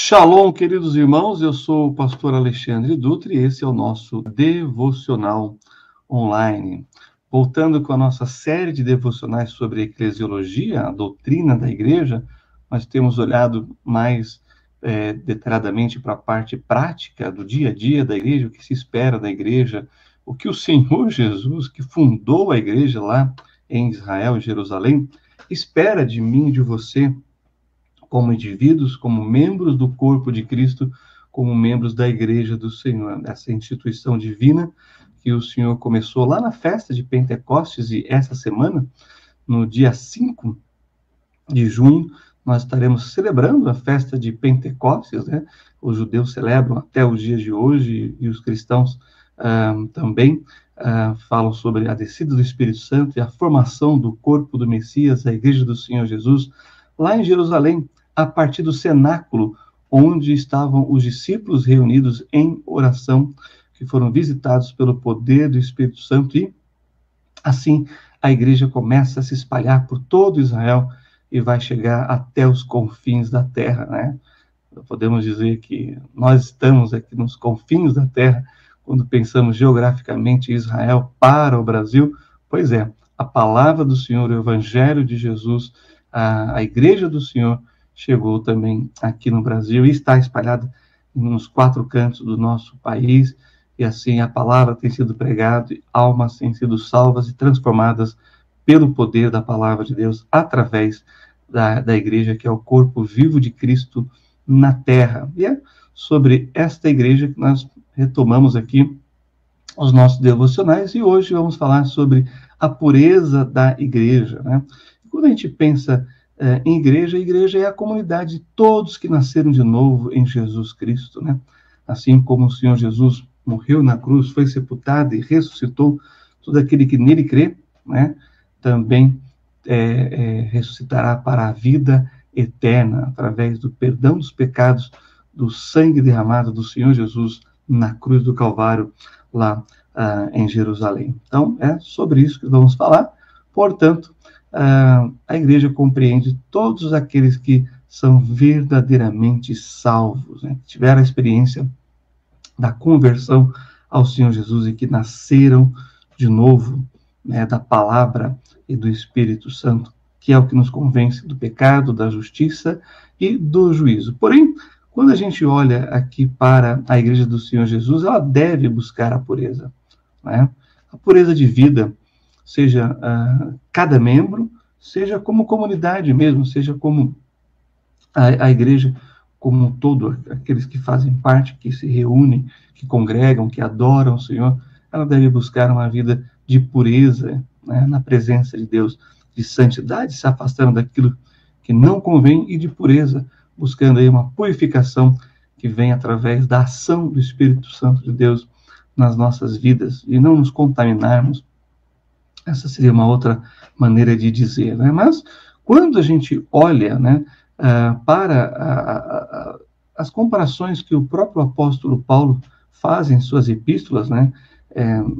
Shalom, queridos irmãos, eu sou o pastor Alexandre Dutra e esse é o nosso devocional online. Voltando com a nossa série de devocionais sobre a eclesiologia, a doutrina da igreja, nós temos olhado mais detalhadamente para a parte prática do dia a dia da igreja, o que se espera da igreja, o que o Senhor Jesus, que fundou a igreja lá em Israel, em Jerusalém, espera de mim e de você, como indivíduos, como membros do corpo de Cristo, como membros da Igreja do Senhor, essa instituição divina que o Senhor começou lá na festa de Pentecostes, e essa semana, no dia 5 de junho, nós estaremos celebrando a festa de Pentecostes, né? Os judeus celebram até os dias de hoje, e os cristãos também falam sobre a descida do Espírito Santo e a formação do corpo do Messias, a Igreja do Senhor Jesus, lá em Jerusalém, a partir do cenáculo, onde estavam os discípulos reunidos em oração, que foram visitados pelo poder do Espírito Santo, e assim a igreja começa a se espalhar por todo Israel e vai chegar até os confins da terra, né? Podemos dizer que nós estamos aqui nos confins da terra, quando pensamos geograficamente Israel para o Brasil. Pois é, a palavra do Senhor, o Evangelho de Jesus, a Igreja do Senhor, chegou também aqui no Brasil e está espalhada nos 4 cantos do nosso país, e assim a palavra tem sido pregada, almas têm sido salvas e transformadas pelo poder da palavra de Deus, através da igreja, que é o corpo vivo de Cristo na terra. E é sobre esta igreja que nós retomamos aqui os nossos devocionais, e hoje vamos falar sobre a pureza da igreja, né? Quando a gente pensa em igreja, a igreja é a comunidade de todos que nasceram de novo em Jesus Cristo, né? Assim como o Senhor Jesus morreu na cruz, foi sepultado e ressuscitou, todo aquele que nele crê, né, também ressuscitará para a vida eterna, através do perdão dos pecados, do sangue derramado do Senhor Jesus na cruz do Calvário, lá em Jerusalém. Então, é sobre isso que vamos falar. Portanto, a igreja compreende todos aqueles que são verdadeiramente salvos, né? Que tiveram a experiência da conversão ao Senhor Jesus e que nasceram de novo, né, da palavra e do Espírito Santo, que é o que nos convence do pecado, da justiça e do juízo. Porém, quando a gente olha aqui para a igreja do Senhor Jesus, ela deve buscar a pureza, né? A pureza de vida, seja cada membro, seja como comunidade mesmo, seja como a igreja como um todo, aqueles que fazem parte, que se reúnem, que congregam, que adoram o Senhor, ela deve buscar uma vida de pureza, né, na presença de Deus, de santidade, se afastando daquilo que não convém, e de pureza, buscando aí uma purificação que vem através da ação do Espírito Santo de Deus nas nossas vidas, e não nos contaminarmos. Essa seria uma outra maneira de dizer, né? Mas quando a gente olha, né, para as comparações que o próprio apóstolo Paulo faz em suas epístolas, né,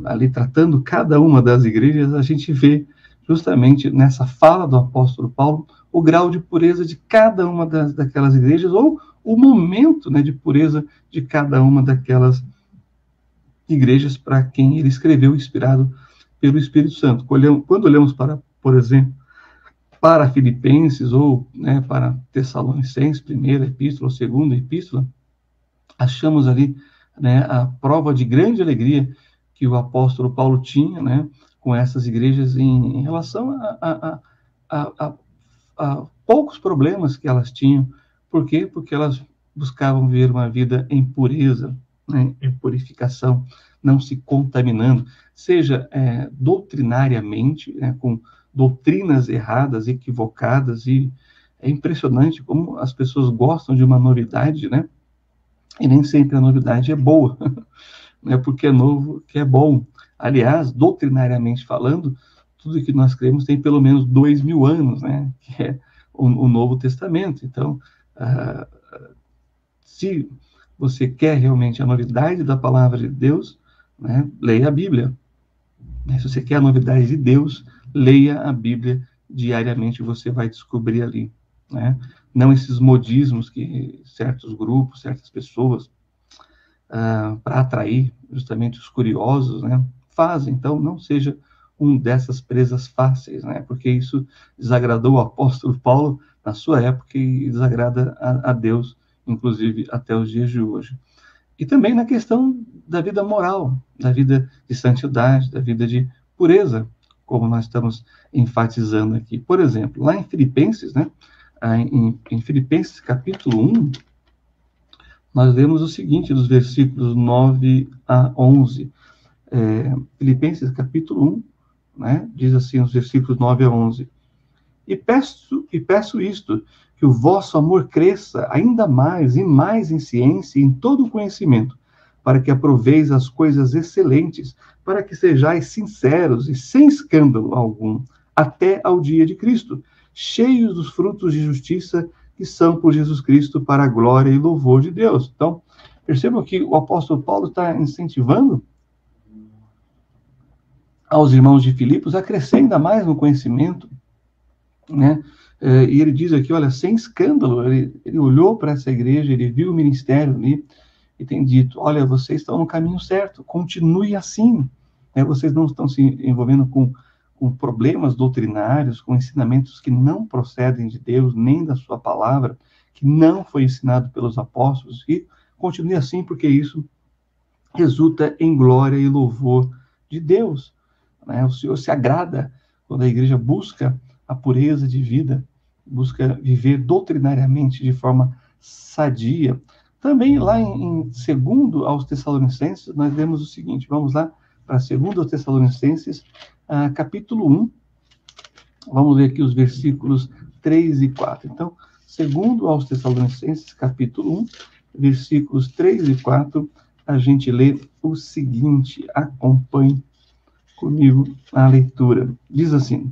ali tratando cada uma das igrejas, a gente vê justamente nessa fala do apóstolo Paulo o grau de pureza de cada uma daquelas igrejas, ou o momento, né, de pureza de cada uma daquelas igrejas para quem ele escreveu, inspirado pelo Espírito Santo. Quando olhamos para, por exemplo, para Filipenses, ou, né, para Tessalonicenses, primeira epístola, ou segunda epístola, achamos ali, né, a prova de grande alegria que o apóstolo Paulo tinha, né, com essas igrejas em relação a poucos problemas que elas tinham. Por quê? Porque elas buscavam viver uma vida em pureza, né, em purificação, não se contaminando, seja doutrinariamente, né, com doutrinas erradas, equivocadas, e é impressionante como as pessoas gostam de uma novidade, né? E nem sempre a novidade é boa, não é porque é novo que é bom. Aliás, doutrinariamente falando, tudo que nós cremos tem pelo menos 2000 anos, né? Que é o Novo Testamento. Então, se você quer realmente a novidade da palavra de Deus, né, leia a Bíblia. Se você quer a novidade de Deus, leia a Bíblia diariamente, você vai descobrir ali né? Não esses modismos que certos grupos, certas pessoas, para atrair justamente os curiosos, né, fazem. Então, não seja um dessas presas fáceis, né, porque isso desagradou o apóstolo Paulo na sua época e desagrada a Deus, inclusive até os dias de hoje. E também na questão da vida moral, da vida de santidade, da vida de pureza, como nós estamos enfatizando aqui. Por exemplo, lá em Filipenses, né, em Filipenses capítulo 1, nós lemos o seguinte, dos versículos 9 a 11. Filipenses capítulo 1, né, diz assim, os versículos 9 a 11. E peço isto, que o vosso amor cresça ainda mais e mais em ciência e em todo o conhecimento, para que aproveis as coisas excelentes, para que sejais sinceros e sem escândalo algum, até ao dia de Cristo, cheios dos frutos de justiça que são por Jesus Cristo para a glória e louvor de Deus. Então, percebam que o apóstolo Paulo está incentivando aos irmãos de Filipos a crescer ainda mais no conhecimento, né? E ele diz aqui, olha, sem escândalo, ele olhou para essa igreja, ele viu o ministério ali e tem dito, olha, vocês estão no caminho certo, continue assim, né? Vocês não estão se envolvendo com problemas doutrinários, com ensinamentos que não procedem de Deus, nem da sua palavra, que não foi ensinado pelos apóstolos, e continue assim, porque isso resulta em glória e louvor de Deus, né? O Senhor se agrada quando a igreja busca a pureza de vida, busca viver doutrinariamente de forma sadia. Também lá em 2 aos Tessalonicenses, nós lemos o seguinte, vamos lá para 2 aos Tessalonicenses, capítulo 1, vamos ver aqui os versículos 3 e 4. Então, 2 aos Tessalonicenses, capítulo 1, versículos 3 e 4, a gente lê o seguinte, acompanhe comigo a leitura. Diz assim,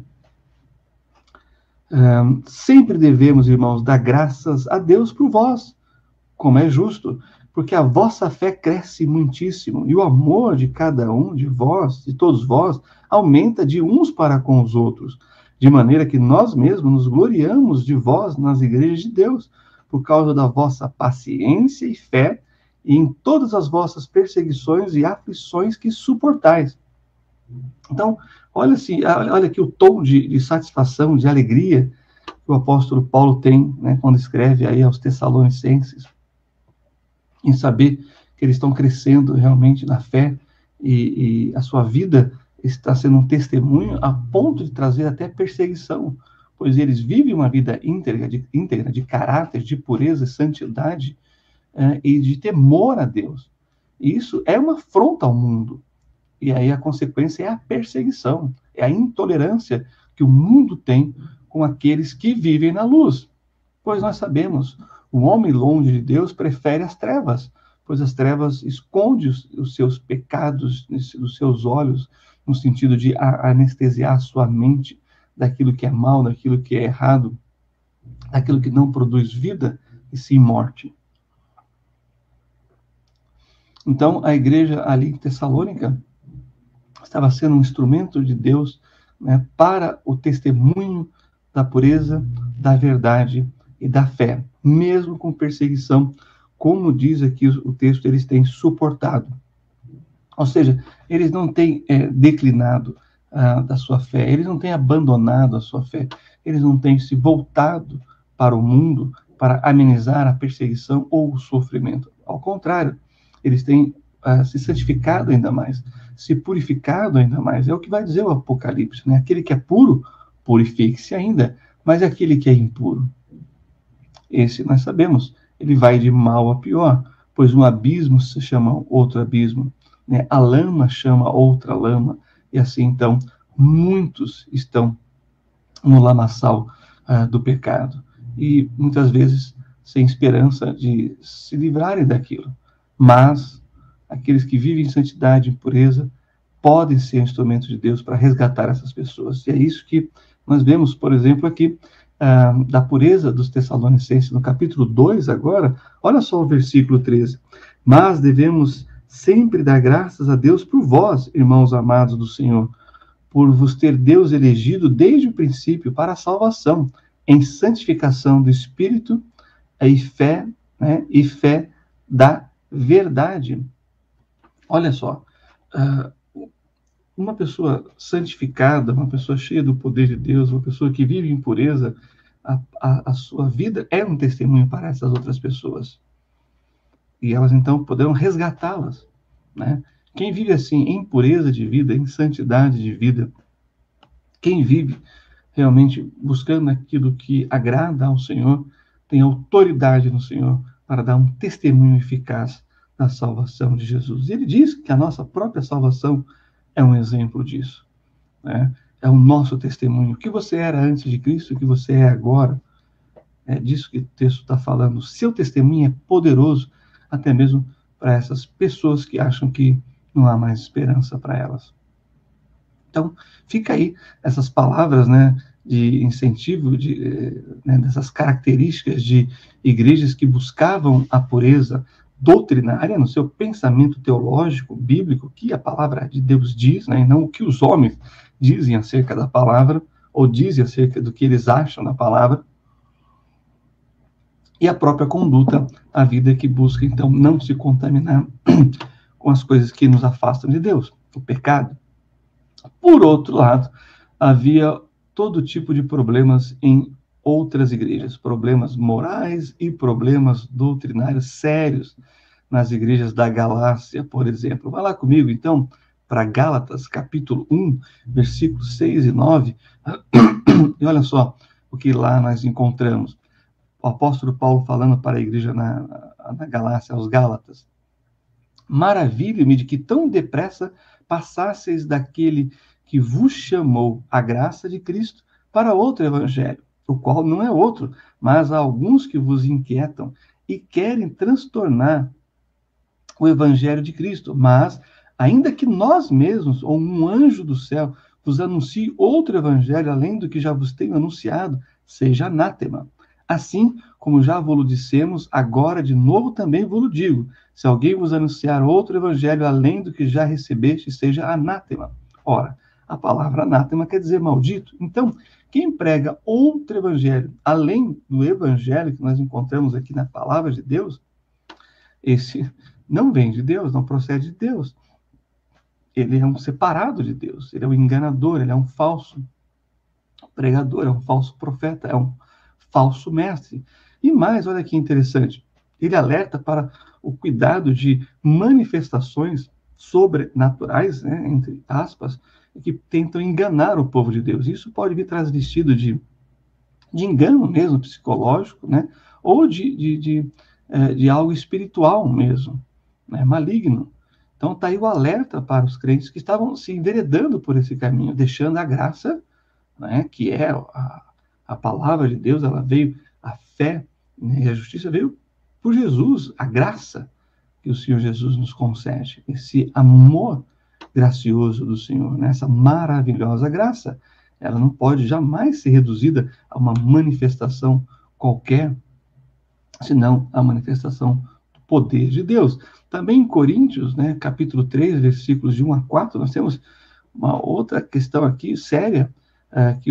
sempre devemos, irmãos, dar graças a Deus por vós, como é justo, porque a vossa fé cresce muitíssimo, e o amor de cada um de vós, de todos vós, aumenta de uns para com os outros, de maneira que nós mesmos nos gloriamos de vós nas igrejas de Deus, por causa da vossa paciência e fé, e em todas as vossas perseguições e aflições que suportais. Então, olha aqui o tom de satisfação, de alegria que o apóstolo Paulo tem, né, quando escreve aí aos Tessalonicenses, em saber que eles estão crescendo realmente na fé e a sua vida está sendo um testemunho a ponto de trazer até perseguição, pois eles vivem uma vida íntegra, de caráter, de pureza e santidade e de temor a Deus. E isso é uma afronta ao mundo. E aí a consequência é a perseguição, é a intolerância que o mundo tem com aqueles que vivem na luz. Pois nós sabemos, o homem longe de Deus prefere as trevas, pois as trevas escondem os seus pecados dos seus olhos, no sentido de anestesiar a sua mente daquilo que é mal, daquilo que é errado, daquilo que não produz vida e sim morte. Então, a igreja ali em Tessalônica estava sendo um instrumento de Deus, né, para o testemunho da pureza, da verdade e da fé, mesmo com perseguição, como diz aqui o texto, eles têm suportado. Ou seja, eles não têm declinado da sua fé, eles não têm abandonado a sua fé, eles não têm se voltado para o mundo para amenizar a perseguição ou o sofrimento. Ao contrário, eles têm se santificado ainda mais, se purificado ainda mais. É o que vai dizer o Apocalipse, né? Aquele que é puro, purifique-se ainda, mas aquele que é impuro, esse nós sabemos, ele vai de mal a pior, pois um abismo se chama outro abismo, né? A lama chama outra lama, e assim, então, muitos estão no lamaçal do pecado, e muitas vezes sem esperança de se livrarem daquilo. Mas aqueles que vivem em santidade e pureza podem ser instrumentos de Deus para resgatar essas pessoas. E é isso que nós vemos, por exemplo, aqui, da pureza dos Tessalonicenses, no capítulo 2 agora, olha só o versículo 13. Mas devemos sempre dar graças a Deus por vós, irmãos amados do Senhor, por vos ter Deus elegido desde o princípio para a salvação, em santificação do Espírito e fé, né, e fé da verdade. Olha só, uma pessoa santificada, uma pessoa cheia do poder de Deus, uma pessoa que vive em pureza, a sua vida é um testemunho para essas outras pessoas. E elas, então, poderão resgatá-las, né? Quem vive assim, em pureza de vida, em santidade de vida, quem vive realmente buscando aquilo que agrada ao Senhor, tem autoridade no Senhor para dar um testemunho eficaz da salvação de Jesus. E ele diz que a nossa própria salvação é um exemplo disso, né? É o nosso testemunho. O que você era antes de Cristo, o que você é agora, é disso que o texto está falando. O seu testemunho é poderoso, até mesmo para essas pessoas que acham que não há mais esperança para elas. Então, fica aí essas palavras, né, de incentivo, né, dessas características de igrejas que buscavam a pureza doutrinária no seu pensamento teológico, bíblico, que a palavra de Deus diz, né, e não o que os homens dizem acerca da palavra, ou dizem acerca do que eles acham da palavra, e a própria conduta, a vida que busca, então, não se contaminar com as coisas que nos afastam de Deus, o pecado. Por outro lado, havia todo tipo de problemas em outras igrejas, problemas morais e problemas doutrinários sérios nas igrejas da Galácia, por exemplo. Vai lá comigo, então, para Gálatas, capítulo 1, versículos 6 e 9, e olha só o que lá nós encontramos. O apóstolo Paulo falando para a igreja na Galácia, aos Gálatas. Maravilho-me de que tão depressa passasseis daquele que vos chamou a graça de Cristo para outro evangelho, o qual não é outro, mas há alguns que vos inquietam e querem transtornar o evangelho de Cristo. Mas, ainda que nós mesmos, ou um anjo do céu, vos anuncie outro evangelho além do que já vos tenho anunciado, seja anátema. Assim, como já vos dissemos, agora de novo também vos digo, se alguém vos anunciar outro evangelho além do que já recebeste, seja anátema. Ora, a palavra anátema quer dizer maldito. Então, quem prega outro evangelho além do evangelho que nós encontramos aqui na palavra de Deus, esse não vem de Deus, não procede de Deus. Ele é um separado de Deus, ele é um enganador, ele é um falso pregador, é um falso profeta, é um falso mestre. E mais, olha que interessante, ele alerta para o cuidado de manifestações sobrenaturais, né, entre aspas, que tentam enganar o povo de Deus. Isso pode vir transvestido de engano mesmo, psicológico, né, ou de algo espiritual mesmo, né, maligno. Então está aí o alerta para os crentes que estavam se enveredando por esse caminho, deixando a graça, né, que é a palavra de Deus, ela veio, a fé, né, e a justiça veio por Jesus, a graça que o Senhor Jesus nos concede, esse amor gracioso do Senhor, né, essa maravilhosa graça, ela não pode jamais ser reduzida a uma manifestação qualquer, senão a manifestação do poder de Deus. Também em Coríntios, né, capítulo 3, versículos de 1 a 4, nós temos uma outra questão aqui séria, que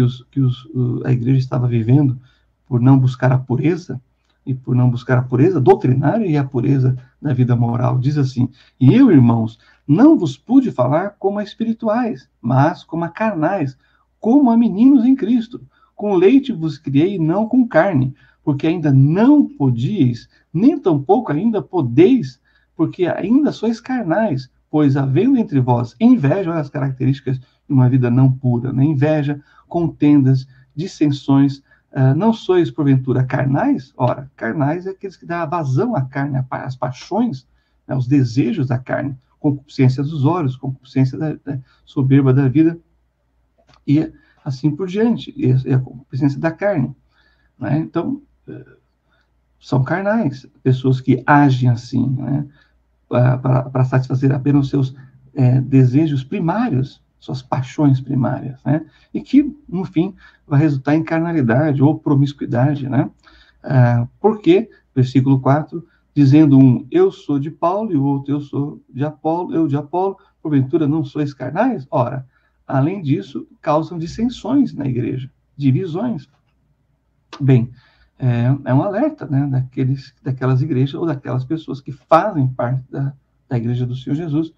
a igreja estava vivendo por não buscar a pureza, e por não buscar a pureza doutrinária e a pureza da vida moral. Diz assim, e eu, irmãos, não vos pude falar como a espirituais, mas como a carnais, como a meninos em Cristo. Com leite vos criei, não com carne, porque ainda não podíeis, nem tampouco ainda podeis, porque ainda sois carnais, pois havendo entre vós inveja, olha as características de uma vida não pura, né? Inveja, contendas, dissensões, não sois porventura carnais? Ora, carnais é aqueles que dão vazão à carne, às paixões, né, os desejos da carne, concupiscência dos olhos, concupiscência da soberba da vida, e assim por diante, e a concupiscência da carne, né? Então, são carnais, pessoas que agem assim, né, para satisfazer apenas os seus desejos primários, suas paixões primárias, né? E que, no fim, vai resultar em carnalidade ou promiscuidade, né? Porque, versículo 4, dizendo um, eu sou de Paulo, e o outro, eu sou de Apolo, eu de Apolo, porventura não sois carnais? Ora, além disso, causam dissensões na igreja, divisões. Bem, é um alerta, né, daquelas igrejas ou daquelas pessoas que fazem parte da igreja do Senhor Jesus,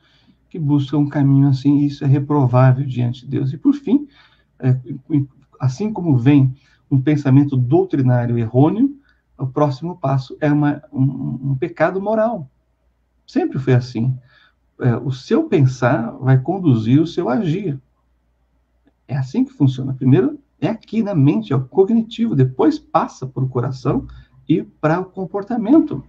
que buscam um caminho assim, e isso é reprovável diante de Deus. E por fim, é, assim como vem um pensamento doutrinário errôneo, o próximo passo é um pecado moral. Sempre foi assim. O seu pensar vai conduzir o seu agir. É assim que funciona. Primeiro é aqui na mente, é o cognitivo, depois passa para o coração e para o comportamento.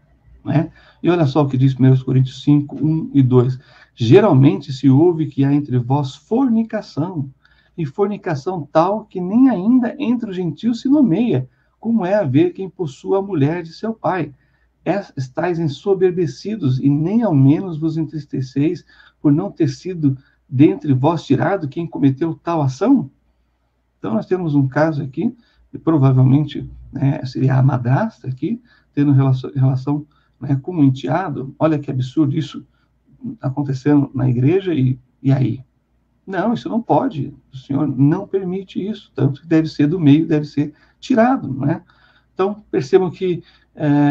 Né? E olha só o que diz 1 Coríntios 5, 1 e 2. Geralmente se ouve que há entre vós fornicação, e fornicação tal que nem ainda entre os gentios se nomeia, como é haver quem possua a mulher de seu pai. Estais ensoberbecidos, e nem ao menos vos entristeceis por não ter sido dentre vós tirado quem cometeu tal ação? Então, nós temos um caso aqui, que provavelmente, né, seria a madrasta aqui, tendo relação, né, com o enteado. Olha que absurdo isso acontecendo na igreja, e aí? Não, isso não pode. O Senhor não permite isso, tanto que deve ser do meio, deve ser tirado, né? Então, percebam que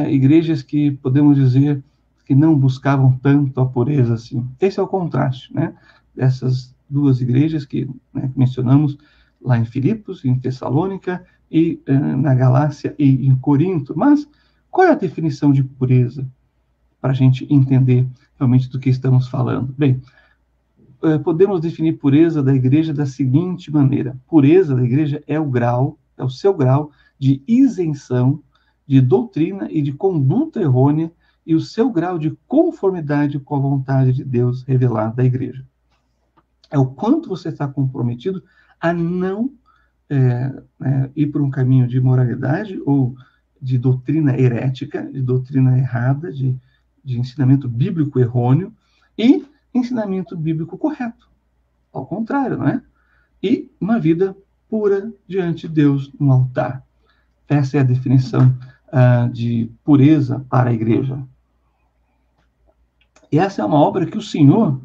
igrejas que podemos dizer que não buscavam tanto a pureza assim. Esse é o contraste, né? Dessas duas igrejas que, né, mencionamos lá em Filipos, em Tessalônica, e na Galácia e em Corinto. Mas qual é a definição de pureza? Para a gente entender realmente do que estamos falando. Bem, podemos definir pureza da igreja da seguinte maneira: pureza da igreja é o seu grau de isenção de doutrina e de conduta errônea e o seu grau de conformidade com a vontade de Deus revelada da igreja. É o quanto você está comprometido a não ir por um caminho de moralidade ou de doutrina herética, de doutrina errada, de ensinamento bíblico errôneo e ensinamento bíblico correto. Ao contrário, não é? E uma vida pura diante de Deus no altar. Essa é a definição de pureza para a igreja. E essa é uma obra que o Senhor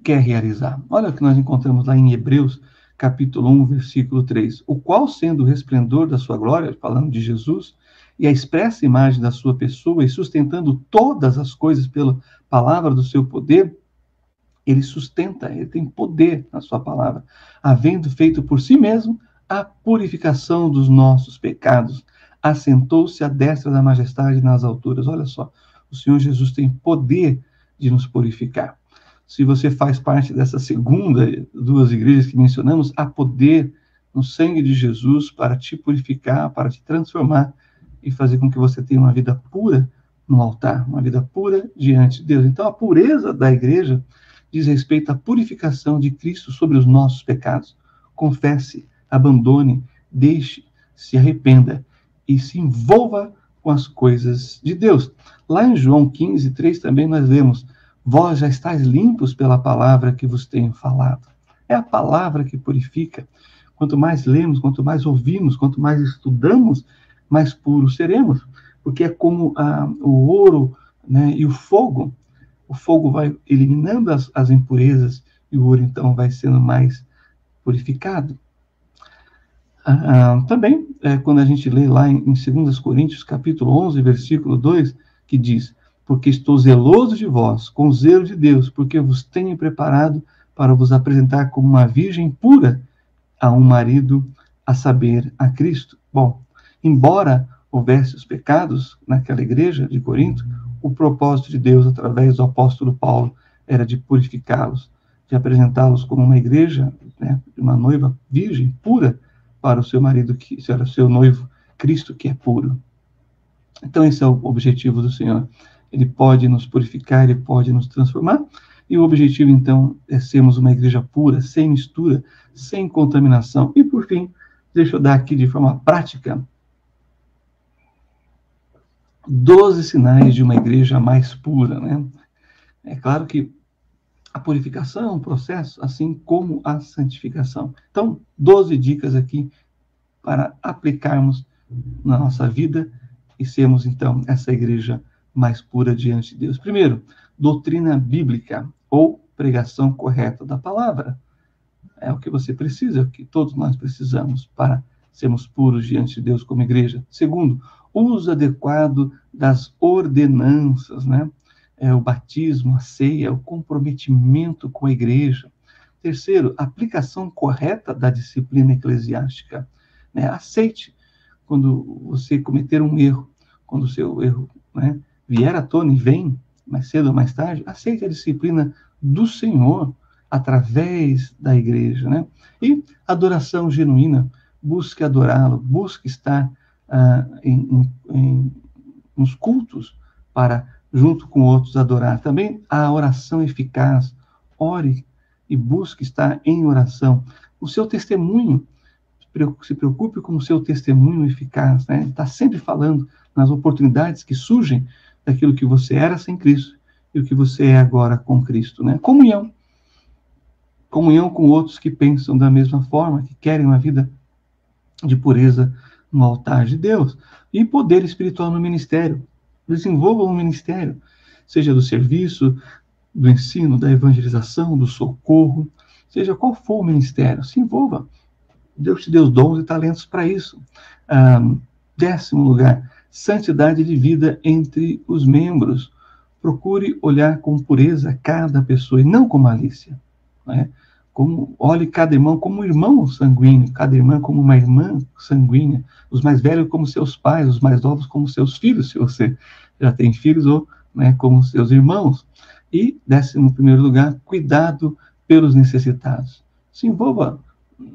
quer realizar. Olha o que nós encontramos lá em Hebreus, capítulo 1, versículo 3. O qual, sendo o resplendor da sua glória, falando de Jesus, e a expressa imagem da sua pessoa, e sustentando todas as coisas pela palavra do seu poder, ele sustenta, ele tem poder na sua palavra, havendo feito por si mesmo a purificação dos nossos pecados, assentou-se à destra da majestade nas alturas. Olha só, o Senhor Jesus tem poder de nos purificar. Se você faz parte dessa segunda, duas igrejas que mencionamos, há poder no sangue de Jesus para te purificar, para te transformar e fazer com que você tenha uma vida pura no altar, uma vida pura diante de Deus. Então, a pureza da igreja diz respeito à purificação de Cristo sobre os nossos pecados. Confesse, abandone, deixe, se arrependa e se envolva com as coisas de Deus. Lá em João 15, 3 também nós lemos: vós já estáis limpos pela palavra que vos tenho falado. É a palavra que purifica. Quanto mais lemos, quanto mais ouvimos, quanto mais estudamos, mais puros seremos. Porque é como o ouro, né, e o fogo. O fogo vai eliminando as impurezas e o ouro, então, vai sendo mais purificado. Também, quando a gente lê lá em 2 Coríntios, capítulo 11, versículo 2, que diz: porque estou zeloso de vós, com o zelo de Deus, porque vos tenho preparado para vos apresentar como uma virgem pura a um marido, a saber, a Cristo. Bom, embora houvesse os pecados naquela igreja de Corinto, o propósito de Deus, através do apóstolo Paulo, era de purificá-los, de apresentá-los como uma igreja, né, uma noiva virgem, pura, para o seu marido, que era o seu noivo, Cristo, que é puro. Então, esse é o objetivo do Senhor. Ele pode nos purificar, ele pode nos transformar, e o objetivo, então, é sermos uma igreja pura, sem mistura, sem contaminação. E, por fim, deixa eu dar aqui de forma prática 12 sinais de uma igreja mais pura, né? É claro que a purificação é um processo, assim como a santificação. Então, 12 dicas aqui para aplicarmos na nossa vida e sermos, então, essa igreja mais pura diante de Deus. Primeiro, doutrina bíblica ou pregação correta da palavra. É o que você precisa, é o que todos nós precisamos para sermos puros diante de Deus como igreja. Segundo, uso adequado das ordenanças, né? O batismo, a ceia, o comprometimento com a igreja. Terceiro, aplicação correta da disciplina eclesiástica, né? Aceite quando você cometer um erro, quando o seu erro, né, vier à tona e vem, mais cedo ou mais tarde, aceite a disciplina do Senhor através da igreja, né? E adoração genuína, busque adorá-lo, busque estar nos cultos para, junto com outros, adorar. Também a oração eficaz, ore e busque estar em oração. O seu testemunho, se preocupe com o seu testemunho eficaz, né? Está sempre falando nas oportunidades que surgem daquilo que você era sem Cristo e o que você é agora com Cristo, né? Comunhão com outros que pensam da mesma forma, que querem uma vida de pureza no altar de Deus. E poder espiritual no ministério. Desenvolva um ministério, seja do serviço, do ensino, da evangelização, do socorro, seja qual for o ministério, se envolva. Deus te deu dons e talentos para isso. 10º lugar, santidade de vida entre os membros. Procure olhar com pureza cada pessoa e não com malícia, né? Olhe cada irmão como um irmão sanguíneo, cada irmã como uma irmã sanguínea, os mais velhos como seus pais, os mais novos como seus filhos, se você já tem filhos, ou, né, como seus irmãos. E, 11º lugar, cuidado pelos necessitados. Se envolva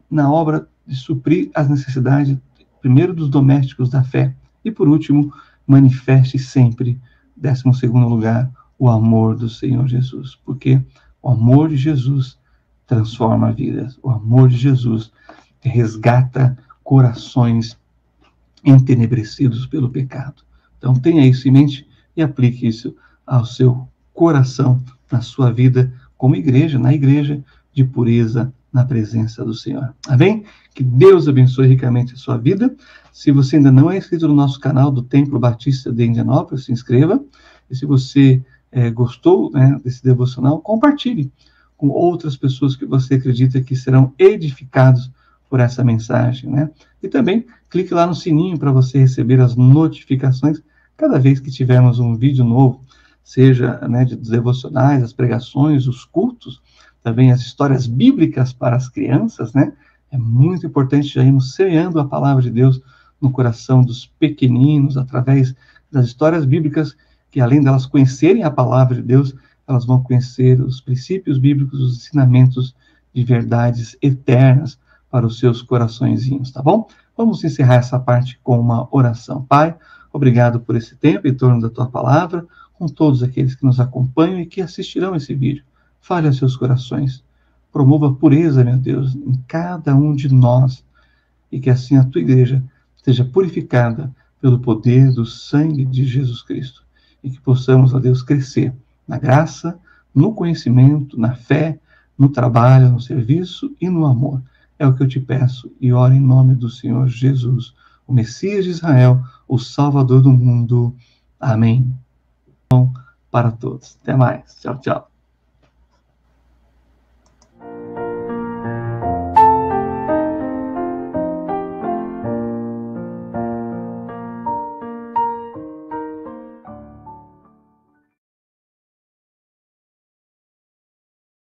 na obra de suprir as necessidades, primeiro dos domésticos da fé, e por último, manifeste sempre, 12º lugar, o amor do Senhor Jesus, porque o amor de Jesus transforma vidas, o amor de Jesus resgata corações entenebrecidos pelo pecado. Então tenha isso em mente e aplique isso ao seu coração, na sua vida como igreja, na igreja de pureza, na presença do Senhor. Amém? Que Deus abençoe ricamente a sua vida. Se você ainda não é inscrito no nosso canal do Templo Batista de Indianópolis, se inscreva. E se você gostou, né, desse devocional, compartilhe com outras pessoas que você acredita que serão edificados por essa mensagem, né? E também clique lá no sininho para você receber as notificações cada vez que tivermos um vídeo novo, seja, né, dos devocionais, as pregações, os cultos, também as histórias bíblicas para as crianças, né? É muito importante já irmos semeando a palavra de Deus no coração dos pequeninos, através das histórias bíblicas, que além delas conhecerem a palavra de Deus, elas vão conhecer os princípios bíblicos, os ensinamentos de verdades eternas para os seus coraçõezinhos, tá bom? Vamos encerrar essa parte com uma oração. Pai, obrigado por esse tempo em torno da Tua palavra, com todos aqueles que nos acompanham e que assistirão esse vídeo. Fale aos seus corações. Promova a pureza, meu Deus, em cada um de nós, e que assim a Tua igreja seja purificada pelo poder do sangue de Jesus Cristo, e que possamos, ó Deus, crescer na graça, no conhecimento, na fé, no trabalho, no serviço e no amor. É o que eu te peço e oro em nome do Senhor Jesus, o Messias de Israel, o Salvador do mundo. Amém. Para todos. Até mais. Tchau, tchau.